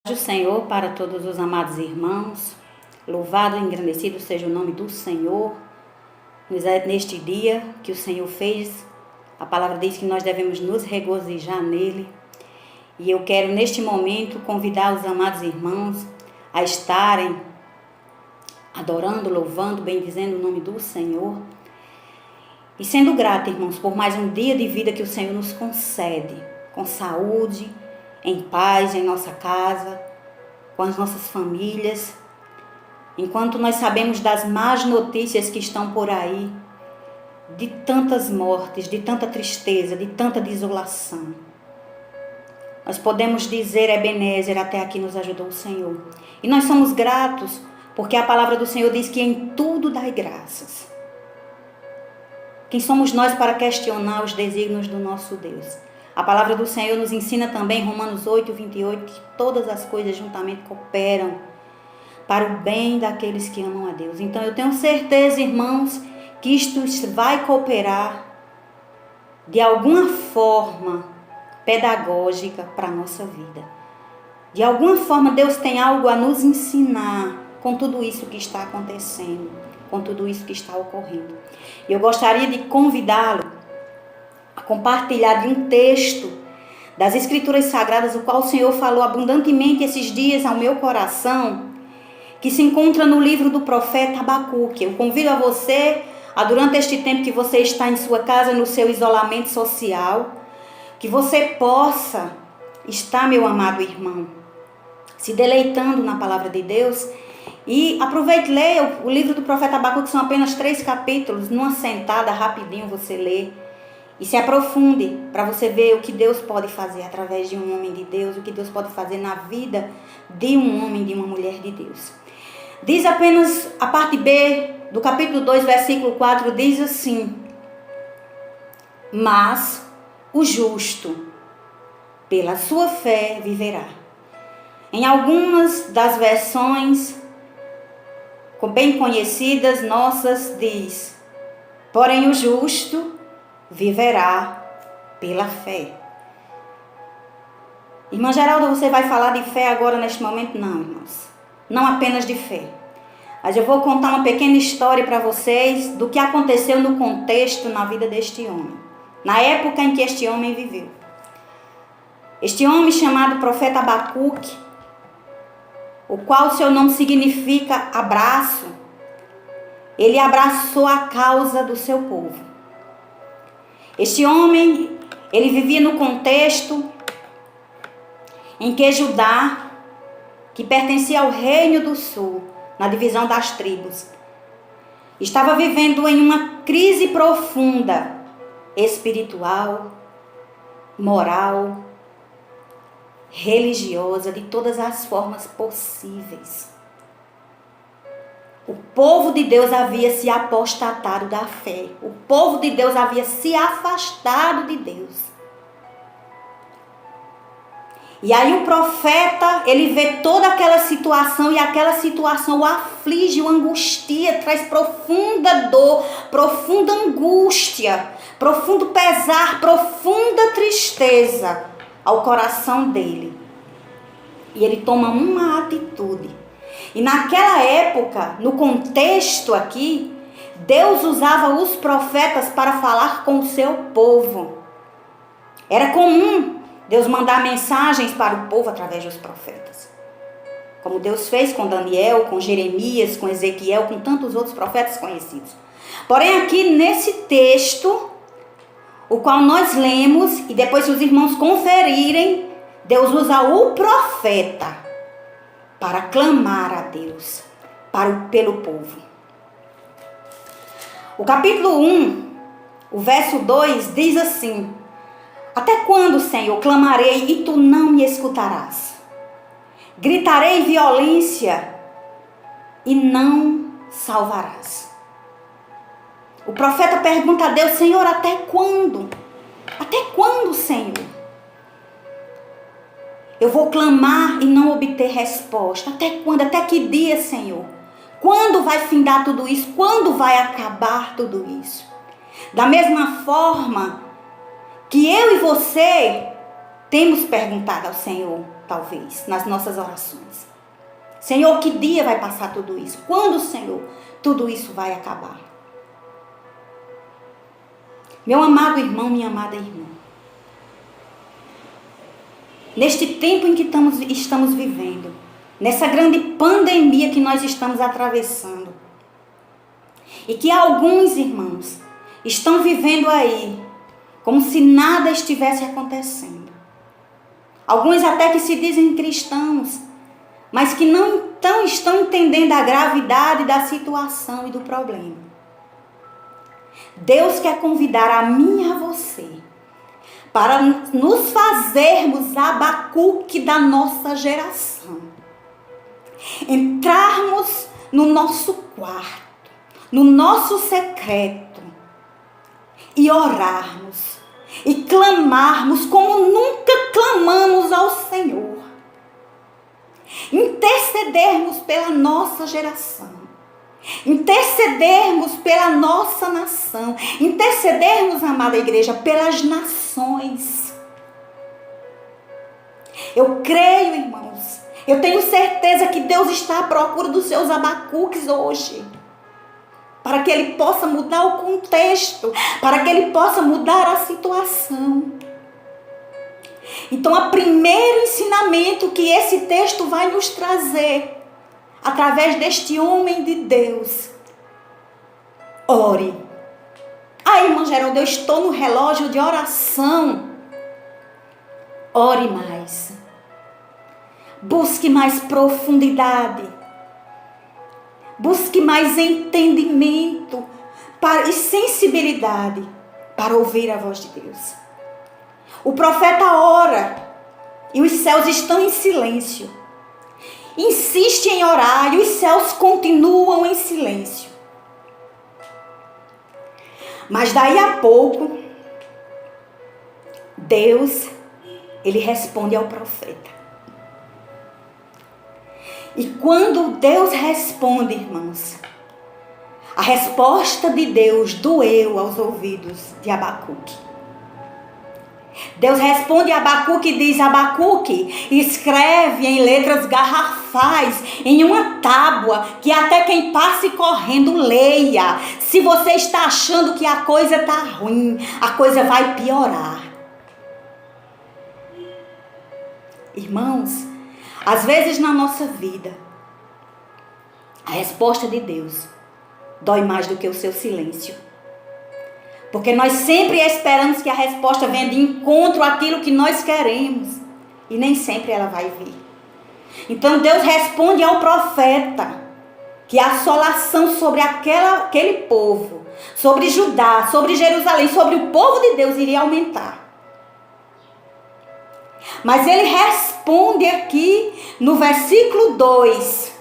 O Senhor para todos os amados irmãos, louvado e engrandecido seja o nome do Senhor. Neste dia que o Senhor fez, a palavra diz que nós devemos nos regozijar nele. E eu quero neste momento convidar os amados irmãos a estarem adorando, louvando, bendizendo o nome do Senhor. E sendo grato, irmãos, por mais um dia de vida que o Senhor nos concede, com saúde, em paz, em nossa casa, com as nossas famílias. Enquanto nós sabemos das más notícias que estão por aí, de tantas mortes, de tanta tristeza, de tanta desolação, nós podemos dizer, Ebenezer, até aqui nos ajudou o Senhor. E nós somos gratos, porque a palavra do Senhor diz que em tudo dai graças. Quem somos nós para questionar os desígnios do nosso Deus? A palavra do Senhor nos ensina também, Romanos 8, 28, que todas as coisas juntamente cooperam para o bem daqueles que amam a Deus. Então eu tenho certeza, irmãos, que isto vai cooperar de alguma forma pedagógica para a nossa vida. De alguma forma Deus tem algo a nos ensinar com tudo isso que está acontecendo, com tudo isso que está ocorrendo. E eu gostaria de convidá-lo a compartilhar de um texto das Escrituras Sagradas, o qual o Senhor falou abundantemente esses dias ao meu coração, que se encontra no livro do profeta Abacuque. Eu convido a você, durante este tempo que você está em sua casa, no seu isolamento social, que você possa estar, meu amado irmão, se deleitando na palavra de Deus. E aproveite e leia o livro do profeta Abacuque, são apenas 3 capítulos, numa sentada, rapidinho você lê. E se aprofunde para você ver o que Deus pode fazer através de um homem de Deus, o que Deus pode fazer na vida de um homem, de uma mulher de Deus. Diz apenas a parte B do capítulo 2, versículo 4, diz assim: mas o justo, pela sua fé, viverá. Em algumas das versões bem conhecidas nossas diz: porém o justo viverá pela fé. Irmã Geralda, você vai falar de fé agora neste momento? Não, irmãos. Não apenas de fé. Mas eu vou contar uma pequena história para vocês do que aconteceu no contexto na vida deste homem. Na época em que este homem viveu. Este homem chamado profeta Abacuque, o qual seu nome significa abraço, ele abraçou a causa do seu povo. Este homem, ele vivia no contexto em que Judá, que pertencia ao reino do sul, na divisão das tribos, estava vivendo em uma crise profunda, espiritual, moral, religiosa, de todas as formas possíveis. O povo de Deus havia se apostatado da fé. O povo de Deus havia se afastado de Deus. E aí o profeta, ele vê toda aquela situação e aquela situação o aflige, o angustia, traz profunda dor, profunda angústia, profundo pesar, profunda tristeza ao coração dele. E ele toma uma atitude. E naquela época, no contexto aqui, Deus usava os profetas para falar com o seu povo. Era comum Deus mandar mensagens para o povo através dos profetas. Como Deus fez com Daniel, com Jeremias, com Ezequiel, com tantos outros profetas conhecidos. Porém aqui nesse texto, o qual nós lemos, e depois se os irmãos conferirem, Deus usa o profeta para clamar a Deus, pelo povo. O capítulo 1, o verso 2 diz assim: até quando, Senhor, clamarei e tu não me escutarás? Gritarei violência e não salvarás. O profeta pergunta a Deus: Senhor, até quando? Até quando, Senhor? Eu vou clamar e não obter resposta. Até quando? Até que dia, Senhor? Quando vai findar tudo isso? Quando vai acabar tudo isso? Da mesma forma que eu e você temos perguntado ao Senhor, talvez, nas nossas orações. Senhor, que dia vai passar tudo isso? Quando, Senhor, tudo isso vai acabar? Meu amado irmão, minha amada irmã, neste tempo em que estamos vivendo, nessa grande pandemia que nós estamos atravessando, e que alguns irmãos estão vivendo aí como se nada estivesse acontecendo. Alguns até que se dizem cristãos, mas que não estão entendendo a gravidade da situação e do problema. Deus quer convidar a mim e a você para nos fazermos Abacuque da nossa geração. Entrarmos no nosso quarto, no nosso secreto e orarmos e clamarmos como nunca clamamos ao Senhor. Intercedermos pela nossa geração. Intercedermos pela nossa nação. Intercedermos, amada igreja, pelas nações. Eu creio, irmãos. Eu tenho certeza que Deus está à procura dos seus Abacuques hoje. Para que Ele possa mudar o contexto. Para que Ele possa mudar a situação. Então, o primeiro ensinamento que esse texto vai nos trazer, através deste homem de Deus: ore. Irmã Geralda, eu estou no relógio de oração. Ore mais. Busque mais profundidade. Busque mais entendimento e sensibilidade para ouvir a voz de Deus. O profeta ora e os céus estão em silêncio. Insiste em orar e os céus continuam em silêncio. Mas daí a pouco, Deus, Ele responde ao profeta. E quando Deus responde, irmãos, a resposta de Deus doeu aos ouvidos de Abacuque. Deus responde a Abacuque e diz: Abacuque, escreve em letras garrafais, em uma tábua, que até quem passe correndo leia. Se você está achando que a coisa está ruim, a coisa vai piorar. Irmãos, às vezes na nossa vida, a resposta de Deus dói mais do que o seu silêncio. Porque nós sempre esperamos que a resposta venha de encontro àquilo que nós queremos. E nem sempre ela vai vir. Então Deus responde ao profeta que a assolação sobre aquele povo, sobre Judá, sobre Jerusalém, sobre o povo de Deus iria aumentar. Mas ele responde aqui no versículo 2.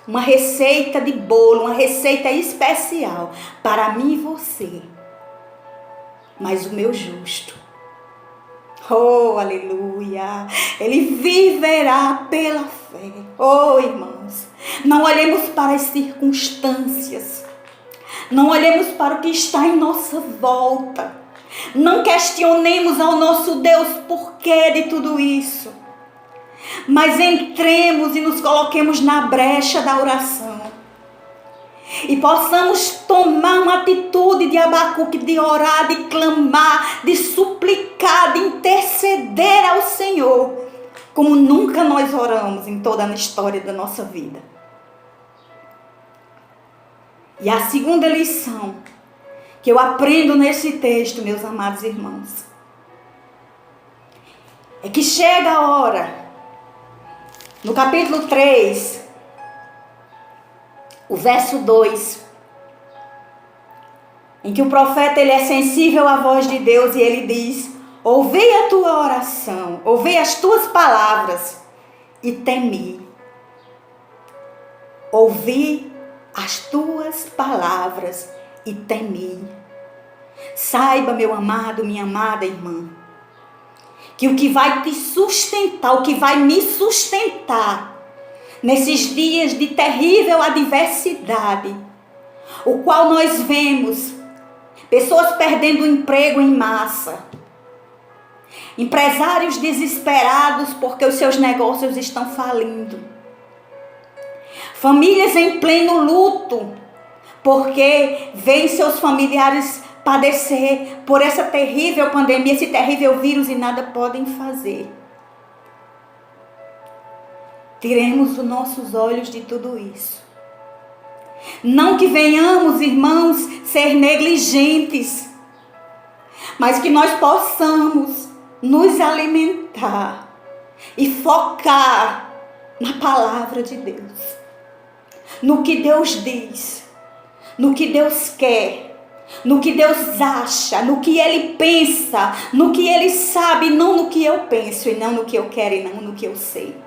Uma receita de bolo, uma receita especial para mim e você. Mas o meu justo, oh, aleluia, ele viverá pela fé. Oh, irmãos, não olhemos para as circunstâncias. Não olhemos para o que está em nossa volta. Não questionemos ao nosso Deus porquê de tudo isso. Mas entremos e nos coloquemos na brecha da oração. E possamos tomar uma atitude de Abacuque, de orar, de clamar, de suplicar, de interceder ao Senhor, como nunca nós oramos em toda a história da nossa vida. E a segunda lição que eu aprendo nesse texto, meus amados irmãos, é que chega a hora, no capítulo 3, o verso 2, em que o profeta ele é sensível à voz de Deus e ele diz: ouvi a tua oração, ouvi as tuas palavras e temi. Ouvi as tuas palavras e temi. Saiba, meu amado, minha amada irmã, que o que vai te sustentar, o que vai me sustentar nesses dias de terrível adversidade, o qual nós vemos pessoas perdendo o emprego em massa, Empresários desesperados porque os seus negócios estão falindo. Famílias em pleno luto porque veem seus familiares padecer por essa terrível pandemia, esse terrível vírus e nada podem fazer. Tiremos os nossos olhos de tudo isso. Não que venhamos, irmãos, ser negligentes, mas que nós possamos nos alimentar e focar na palavra de Deus, no que Deus diz, no que Deus quer, no que Deus acha, no que Ele pensa, no que Ele sabe, não no que eu penso e não no que eu quero e não no que eu sei.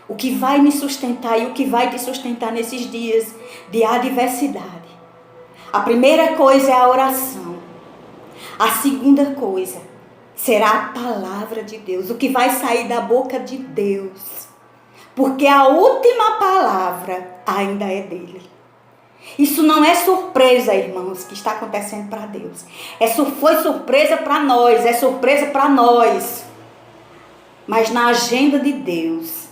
O que vai me sustentar e o que vai te sustentar nesses dias de adversidade. A primeira coisa é a oração. A segunda coisa será a palavra de Deus, o que vai sair da boca de Deus. Porque a última palavra ainda é dele. Isso não é surpresa, irmãos, que está acontecendo para Deus. Foi surpresa para nós, é surpresa para nós. Mas na agenda de Deus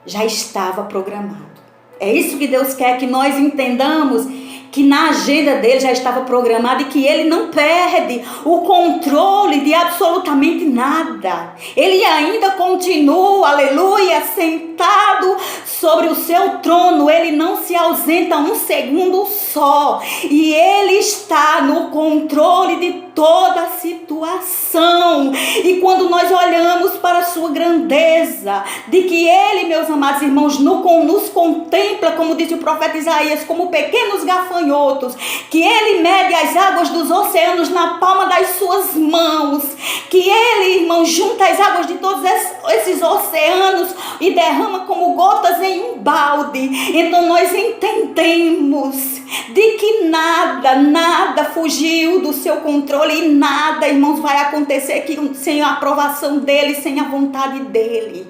já estava programado. É isso que Deus quer que nós entendamos, que na agenda dele já estava programado e que ele não perde o controle de absolutamente nada. Ele ainda continua, aleluia, sentado sobre o seu trono. Ele não se ausenta um segundo só. E ele está no controle de toda a situação. E quando nós olhamos para a sua grandeza, de que ele, meus amados irmãos, nos contempla, como diz o profeta Isaías, como pequenos gafanhotos, que ele mede as águas dos oceanos na palma das suas mãos, que ele, irmãos, junta as águas de todos esses oceanos e derrama como gotas em um balde. Então nós entendemos de que nada fugiu do seu controle e nada, irmãos, vai acontecer sem a aprovação dele, sem a vontade dele.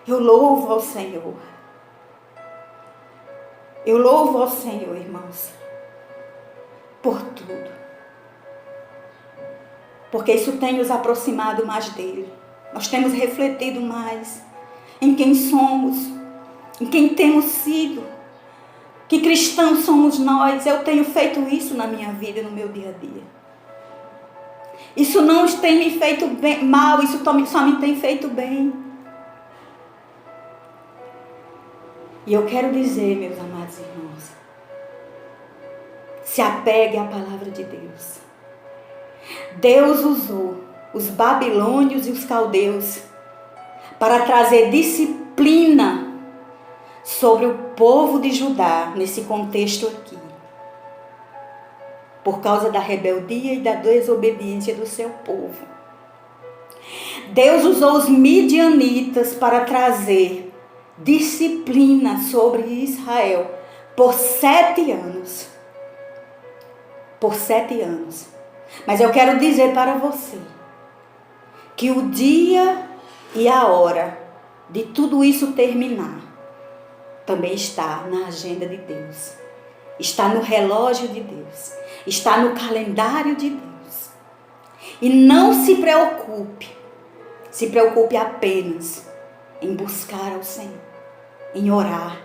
Eu louvo ao Senhor. Eu louvo ao Senhor, irmãos, por tudo. Porque isso tem nos aproximado mais dele. Nós temos refletido mais em quem somos, em quem temos sido. Que cristãos somos nós. Eu tenho feito isso na minha vida e no meu dia a dia. Isso não tem me feito mal, isso só me tem feito bem. E eu quero dizer, meus amados irmãos, se apegue à palavra de Deus. Deus usou os babilônios e os caldeus para trazer disciplina sobre o povo de Judá, nesse contexto aqui. Por causa da rebeldia e da desobediência do seu povo. Deus usou os midianitas para trazer disciplina sobre Israel por 7 anos. Por 7 anos. Mas eu quero dizer para você que o dia e a hora de tudo isso terminar também está na agenda de Deus. Está no relógio de Deus. Está no calendário de Deus. E não se preocupe. Se preocupe apenas em buscar ao Senhor, em orar,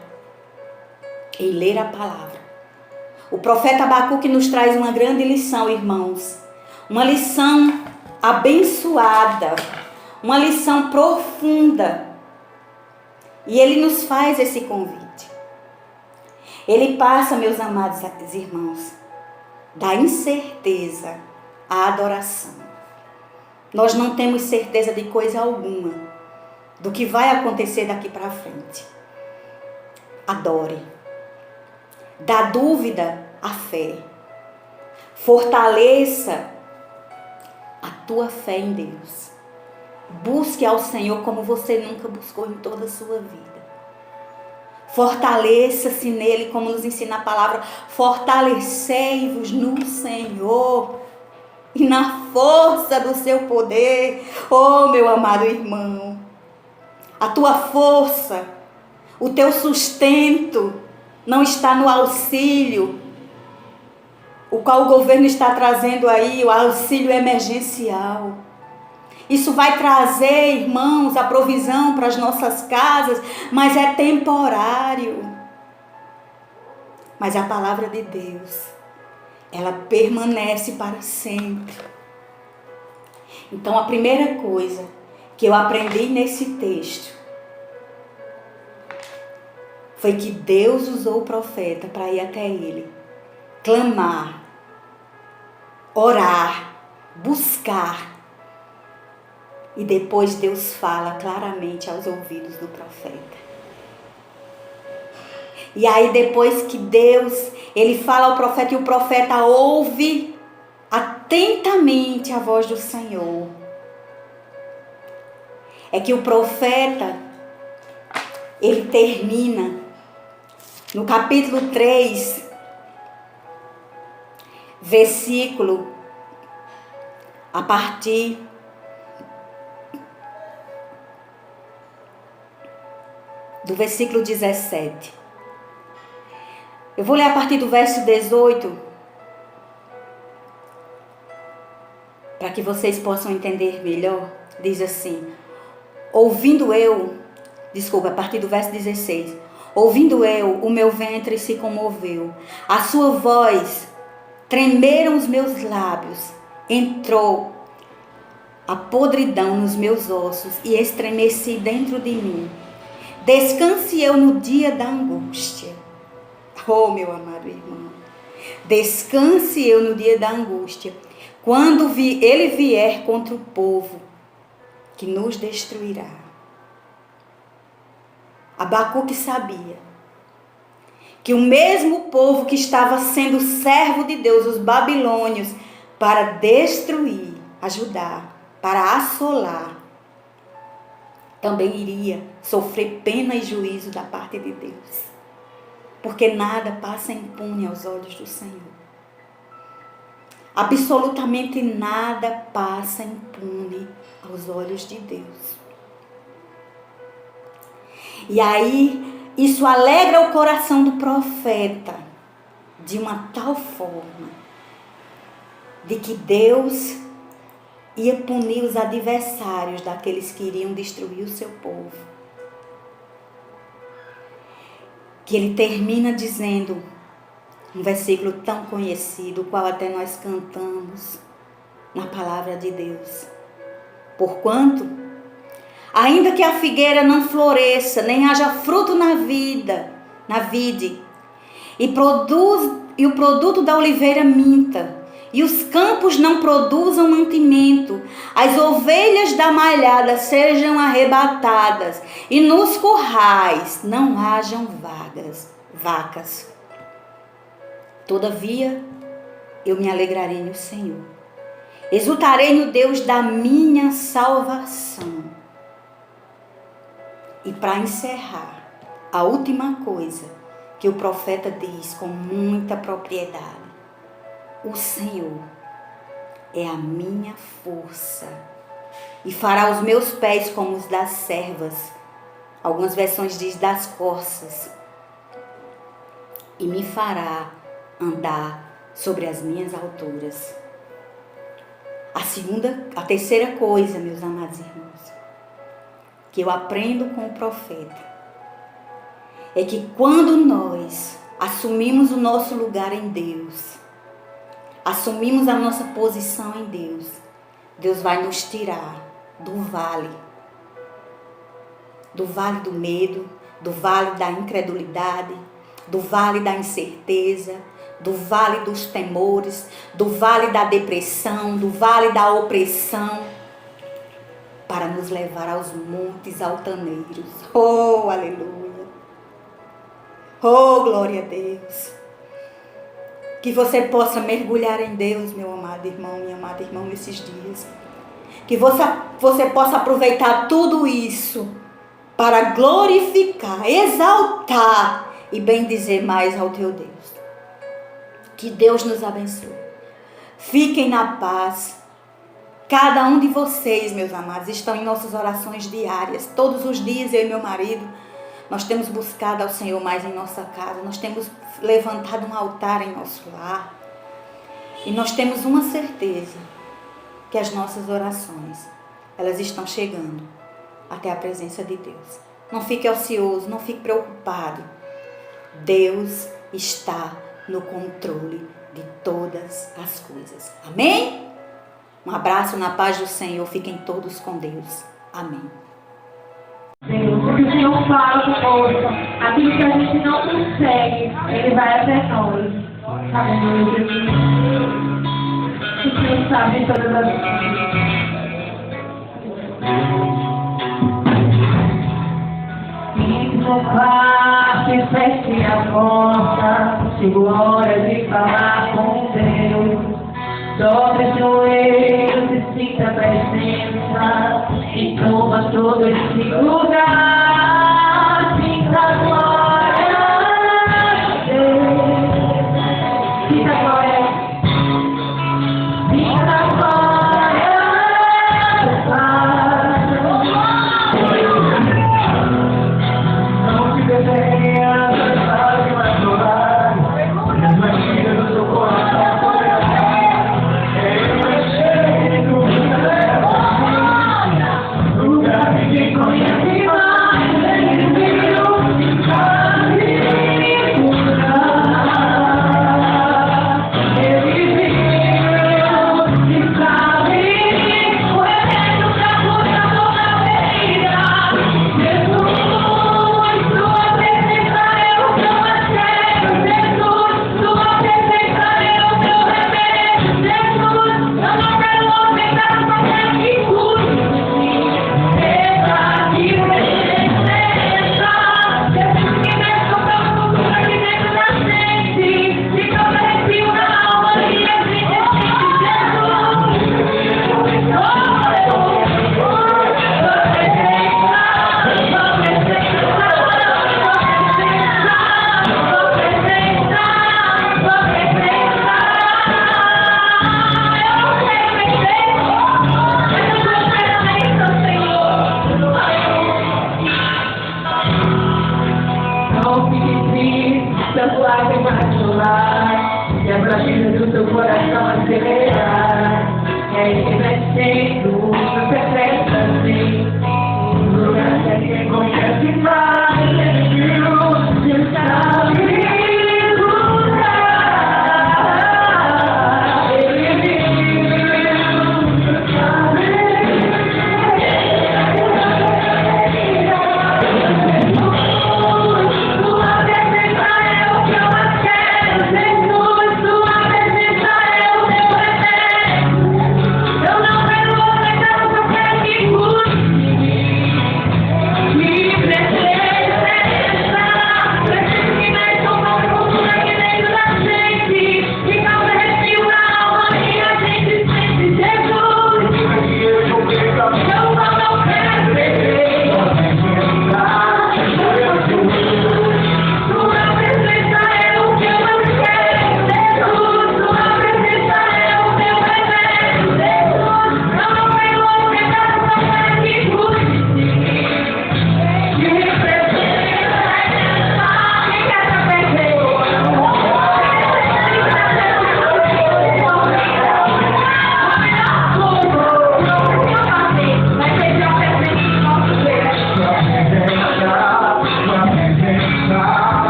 em ler a palavra. O profeta Abacuque nos traz uma grande lição, irmãos. Uma lição abençoada, uma lição profunda. E ele nos faz esse convite. Ele passa, meus amados irmãos, da incerteza à adoração. Nós não temos certeza de coisa alguma do que vai acontecer daqui para frente. Adore. Da dúvida à fé. Fortaleça a tua fé em Deus. Busque ao Senhor como você nunca buscou em toda a sua vida. Fortaleça-se nele, como nos ensina a palavra. Fortalecei-vos no Senhor e na força do seu poder. Oh, meu amado irmão, a tua força, o teu sustento não está no auxílio o qual o governo está trazendo aí, o auxílio emergencial. Isso vai trazer, irmãos, a provisão para as nossas casas, mas é temporário. Mas a palavra de Deus, ela permanece para sempre. Então, a primeira coisa que eu aprendi nesse texto foi que Deus usou o profeta para ir até ele, clamar, orar, buscar. E depois Deus fala claramente aos ouvidos do profeta. E aí depois que Deus, ele fala ao profeta e o profeta ouve atentamente a voz do Senhor. É que o profeta, ele termina no capítulo 3, versículo a partir do versículo 17. Eu vou ler a partir do verso 18, para que vocês possam entender melhor. Diz assim: a partir do verso 16. Ouvindo eu, o meu ventre se comoveu, a sua voz, tremeram os meus lábios, entrou a podridão nos meus ossos e estremeci dentro de mim. Descanse eu no dia da angústia. Oh, meu amado irmão, descanse eu no dia da angústia, quando ele vier contra o povo que nos destruirá. Abacuque sabia que o mesmo povo que estava sendo servo de Deus, os babilônios, para destruir, ajudar, para assolar, também iria sofrer pena e juízo da parte de Deus. Porque nada passa impune aos olhos do Senhor. Absolutamente nada passa impune aos olhos de Deus. E aí, isso alegra o coração do profeta de uma tal forma de que Deus ia punir os adversários daqueles que iriam destruir o seu povo. Que ele termina dizendo um versículo tão conhecido, o qual até nós cantamos na palavra de Deus. Porquanto, ainda que a figueira não floresça, nem haja fruto na vide, e o produto da oliveira minta, e os campos não produzam mantimento, as ovelhas da malhada sejam arrebatadas, e nos currais não hajam vacas. Todavia, eu me alegrarei no Senhor, exultarei no Deus da minha salvação. E para encerrar, a última coisa que o profeta diz com muita propriedade: o Senhor é a minha força e fará os meus pés como os das servas. Algumas versões diz das corças. E me fará andar sobre as minhas alturas. A terceira coisa, meus amados irmãos, que eu aprendo com o profeta, é que quando nós assumimos o nosso lugar em Deus, assumimos a nossa posição em Deus, Deus vai nos tirar do vale do medo, do vale da incredulidade, do vale da incerteza, do vale dos temores, do vale da depressão, do vale da opressão, para nos levar aos montes altaneiros. Oh, aleluia! Oh, glória a Deus! Que você possa mergulhar em Deus, meu amado irmão, minha amada irmã, nesses dias. Que você possa aproveitar tudo isso para glorificar, exaltar e bendizer mais ao teu Deus. Que Deus nos abençoe. Fiquem na paz. Cada um de vocês, meus amados, estão em nossas orações diárias. Todos os dias, eu e meu marido, nós temos buscado ao Senhor mais em nossa casa. Nós temos levantado um altar em nosso lar. E nós temos uma certeza, que as nossas orações, elas estão chegando até a presença de Deus. Não fique ocioso, não fique preocupado. Deus está no controle de todas as coisas. Amém? Um abraço na paz do Senhor. Fiquem todos com Deus. Amém. Deus, o que o Senhor fala conosco, aquilo que a gente não consegue, Ele vai até nós. Aleluia, Jesus. O Senhor sabe todas as coisas. Se feche a porta, chegou a hora de falar com Deus. Dobre os joelhos e sinta a presença e toma todo esse lugar. Sinta a glória de Deus. Sinta a glória. Sinta a glória do Pai. Não te desenha, não sabe mais chorar. As mentiras do seu coração.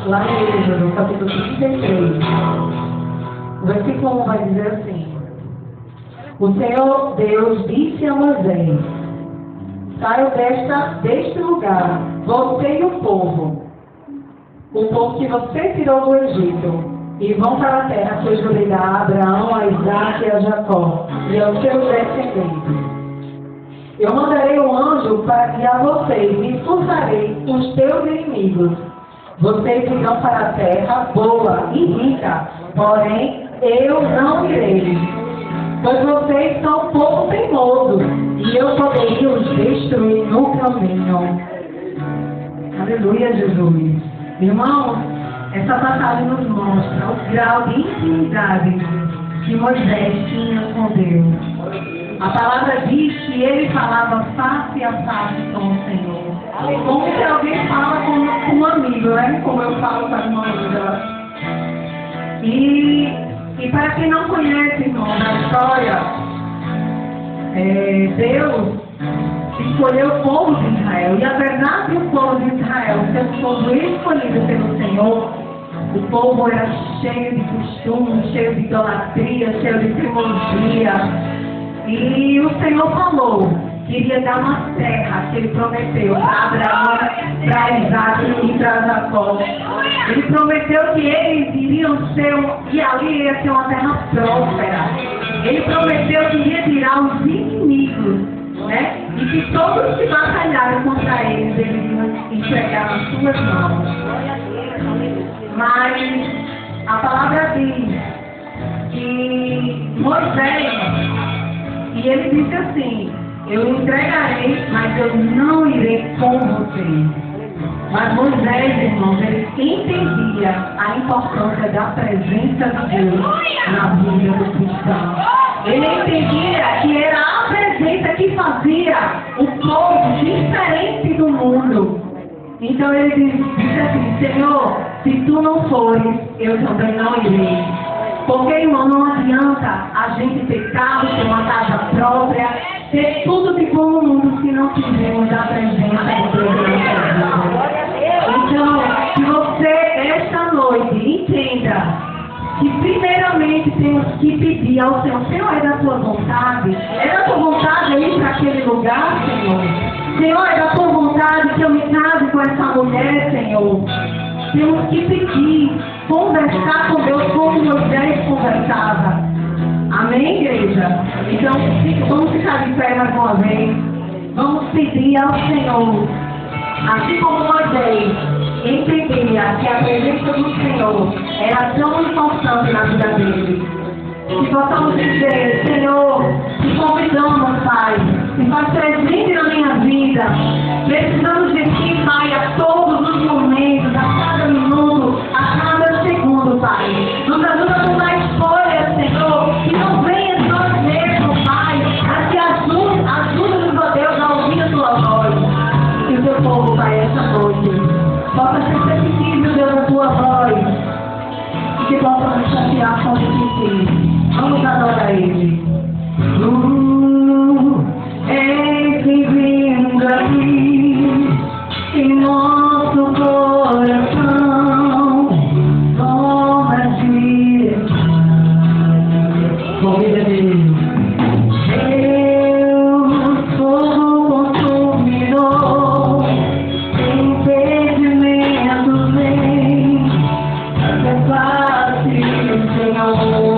Lá em Êxodo, capítulo 33, o versículo 1 vai dizer assim: o Senhor Deus disse a Moisés: saiam deste lugar, você e o povo que você tirou do Egito, e vão para a terra que eu jurei a Abraão, a Isaque e a Jacó, e aos seus descendentes. Eu mandarei um anjo para guiar vocês e expulsarei os teus inimigos. Vocês irão para a terra boa e rica, porém eu não irei. pois vocês são um povo teimoso, e eu poderia os destruir no caminho. Aleluia, Jesus. Irmãos, essa batalha nos mostra o grau de intimidade que Moisés tinha com Deus. A palavra diz que ele falava face a face com o Senhor. Como se alguém fala com um amigo, né? Como eu falo com a irmã Angela. E para quem não conhece, irmão, na história, Deus escolheu o povo de Israel. E a verdade, o povo de Israel, sendo o povo escolhido pelo Senhor, o povo era cheio de costumes, cheio de idolatria, cheio de teimosia. E o Senhor falou que iria dar uma terra que ele prometeu para Abraão, para Isaac e para Jacó. Ele prometeu que eles iriam ser, e ali ia ser uma terra próspera. Ele prometeu que iria tirar os inimigos, né? E que todos que batalharam contra eles, eles iam entregar nas suas mãos. Mas a palavra diz que Moisés, e ele disse assim: eu entregarei, mas eu não irei com você. Mas Moisés, irmãos, ele entendia a importância da presença de Deus na vida do cristão. Ele entendia que era a presença que fazia o povo diferente do mundo. Então ele disse assim: Senhor, se tu não fores, eu também não irei. Porque, irmão, não adianta a gente ter carro, ter uma casa própria, ter tudo de bom no mundo se não tivermos a presença de Deus na nossa vida. Então, que você, esta noite, entenda que primeiramente temos que pedir ao Senhor: Senhor, é da tua vontade? É da tua vontade eu ir para aquele lugar, Senhor? Senhor, é da tua vontade que eu me case com essa mulher, Senhor? Temos que pedir, conversar com Deus como Moisés conversava. Amém, igreja? Então, vamos ficar de pé mais uma vez. Vamos pedir ao Senhor, assim como Moisés entendia que a presença do Senhor era tão importante na vida dele. Que possamos dizer: Senhor, te convidamos, Pai, e faz presente na minha vida. Precisamos de ti, Pai, a todos os momentos, a cada minuto, a cada segundo, Pai. Nos ajuda a tomar escolhas, Senhor, e não venha nós mesmos, Pai, mas que ajuda-nos, ó Deus, a ouvir a tua voz. Que o teu povo, Pai, essa noite possa ser sensível, Deus, a tua voz, e que possa nos chatear com o ti. Vamos adorar Ele. Eis vindo aqui em nosso coração, toma direção. Convida Deus. Deus, fogo consumidor, impedimento vem, até face do Senhor.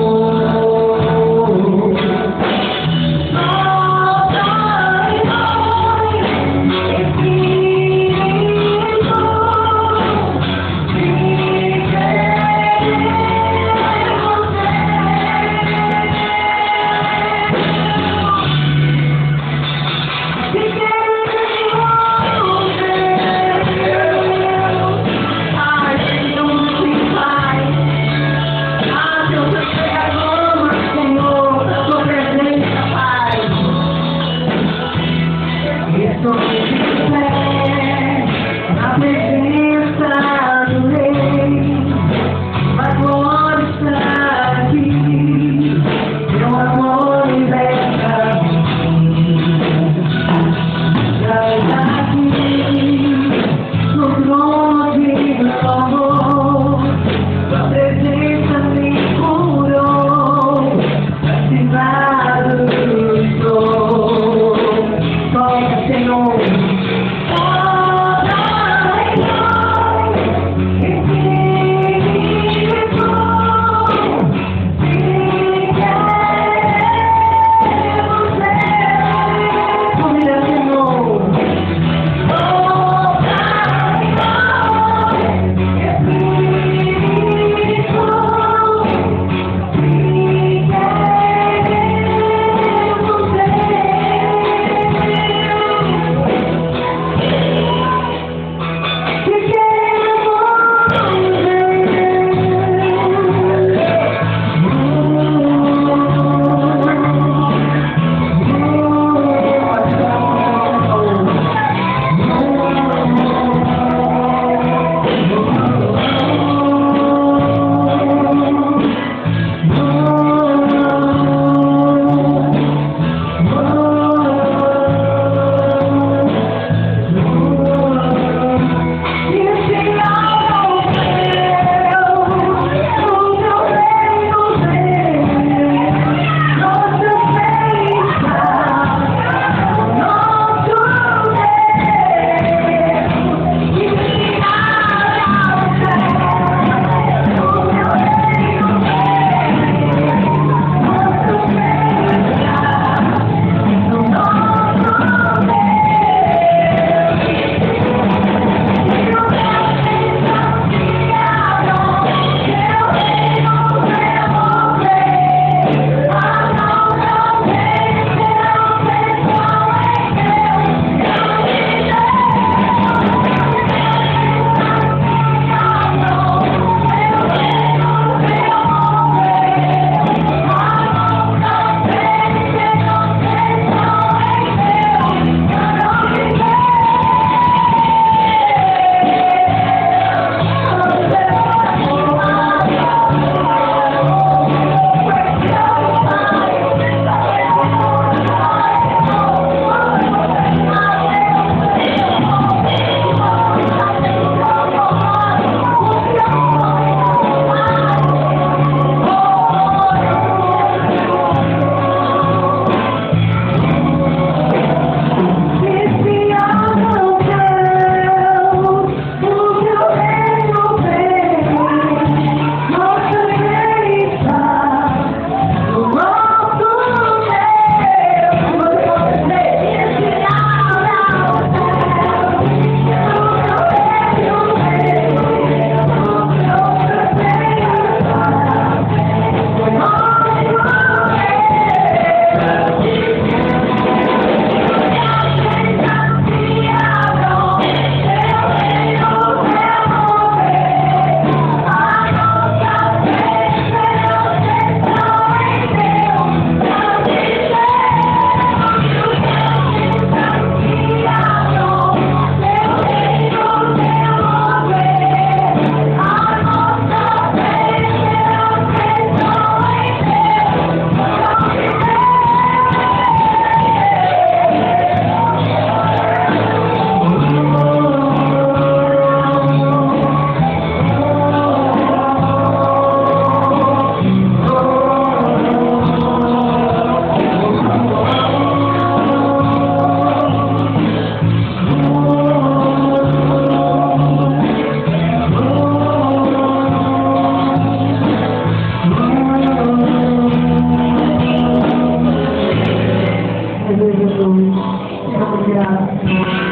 graça.